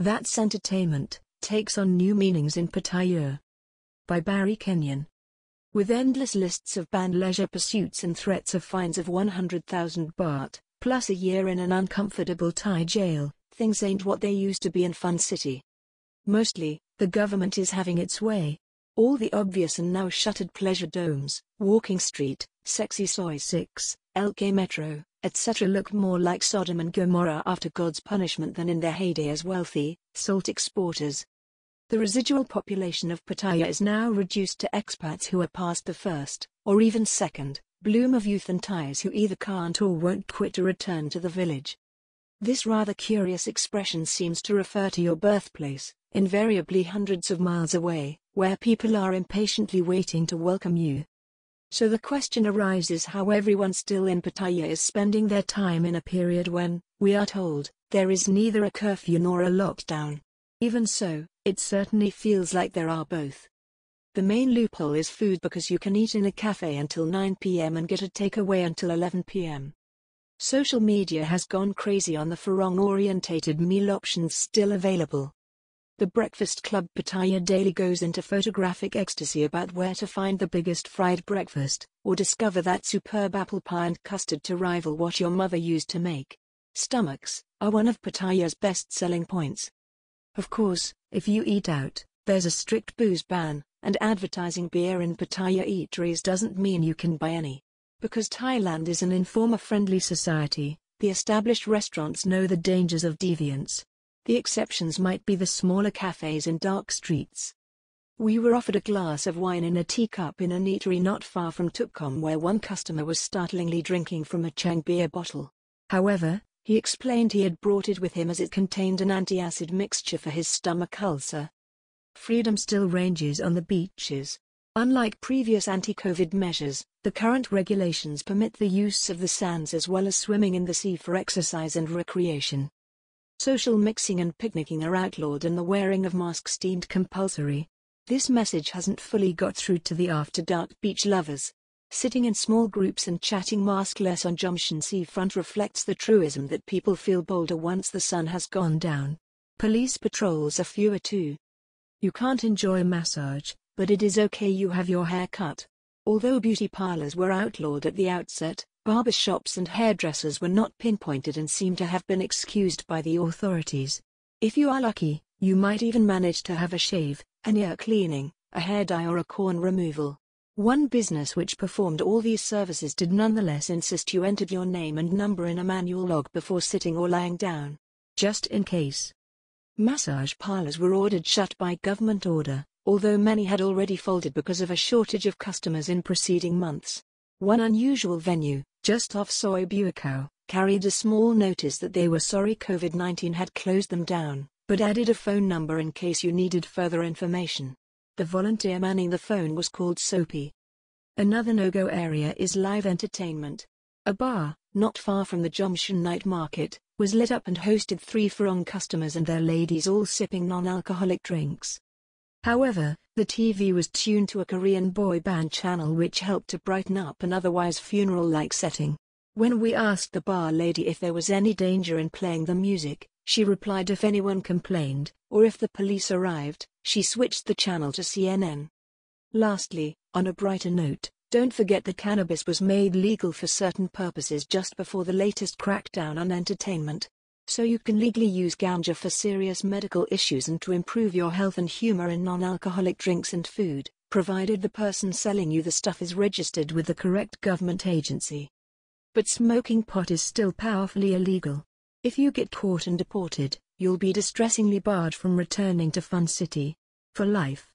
That's Entertainment takes on new meanings in Pattaya. By Barry Kenyon. With endless lists of banned leisure pursuits and threats of fines of 100,000 baht, plus a year in an uncomfortable Thai jail, things ain't what they used to be in Fun City. Mostly, the government is having its way. All the obvious and now shuttered pleasure domes, Walking Street, Sexy Soy 6, LK Metro, etc. look more like Sodom and Gomorrah after God's punishment than in their heyday as wealthy, salt exporters. The residual population of Pattaya is now reduced to expats who are past the first, or even second, bloom of youth and Thais who either can't or won't quit to return to the village. This rather curious expression seems to refer to your birthplace, invariably hundreds of miles away, where people are impatiently waiting to welcome you. So the question arises how everyone still in Pattaya is spending their time in a period when, we are told, there is neither a curfew nor a lockdown. Even so, it certainly feels like there are both. The main loophole is food because you can eat in a cafe until 9 p.m. and get a takeaway until 11 p.m. Social media has gone crazy on the Farong-orientated meal options still available. The Breakfast Club Pattaya daily goes into photographic ecstasy about where to find the biggest fried breakfast, or discover that superb apple pie and custard to rival what your mother used to make. Stomachs are one of Pattaya's best selling points. Of course, if you eat out, there's a strict booze ban, and advertising beer in Pattaya eateries doesn't mean you can buy any. Because Thailand is an informer-friendly society, the established restaurants know the dangers of deviance. The exceptions might be the smaller cafes in dark streets. We were offered a glass of wine in a teacup in an eatery not far from Tukkom where one customer was startlingly drinking from a Chang beer bottle. However, he explained he had brought it with him as it contained an anti-acid mixture for his stomach ulcer. Freedom still ranges on the beaches. Unlike previous anti-COVID measures, the current regulations permit the use of the sands as well as swimming in the sea for exercise and recreation. Social mixing and picnicking are outlawed and the wearing of masks deemed compulsory. This message hasn't fully got through to the after-dark beach lovers. Sitting in small groups and chatting maskless on Jomshan seafront reflects the truism that people feel bolder once the sun has gone down. Police patrols are fewer too. You can't enjoy a massage, but it is okay you have your hair cut. Although beauty parlors were outlawed at the outset, barber shops and hairdressers were not pinpointed and seem to have been excused by the authorities. If you are lucky, you might even manage to have a shave, an ear cleaning, a hair dye or a corn removal. One business which performed all these services did nonetheless insist you entered your name and number in a manual log before sitting or lying down. Just in case. Massage parlors were ordered shut by government order, although many had already folded because of a shortage of customers in preceding months. One unusual venue, just off Soi Buakaw, carried a small notice that they were sorry COVID-19 had closed them down, but added a phone number in case you needed further information. The volunteer manning the phone was called Soapy. Another no-go area is live entertainment. A bar, not far from the Jomshan night market, was lit up and hosted 3 Farong customers and their ladies all sipping non-alcoholic drinks. However, the TV was tuned to a Korean boy band channel which helped to brighten up an otherwise funeral-like setting. When we asked the bar lady if there was any danger in playing the music, she replied if anyone complained, or if the police arrived, she switched the channel to CNN. Lastly, on a brighter note, don't forget that cannabis was made legal for certain purposes just before the latest crackdown on entertainment. So you can legally use ganja for serious medical issues and to improve your health and humor in non-alcoholic drinks and food, provided the person selling you the stuff is registered with the correct government agency. But smoking pot is still powerfully illegal. If you get caught and deported, you'll be distressingly barred from returning to Fun City. For life.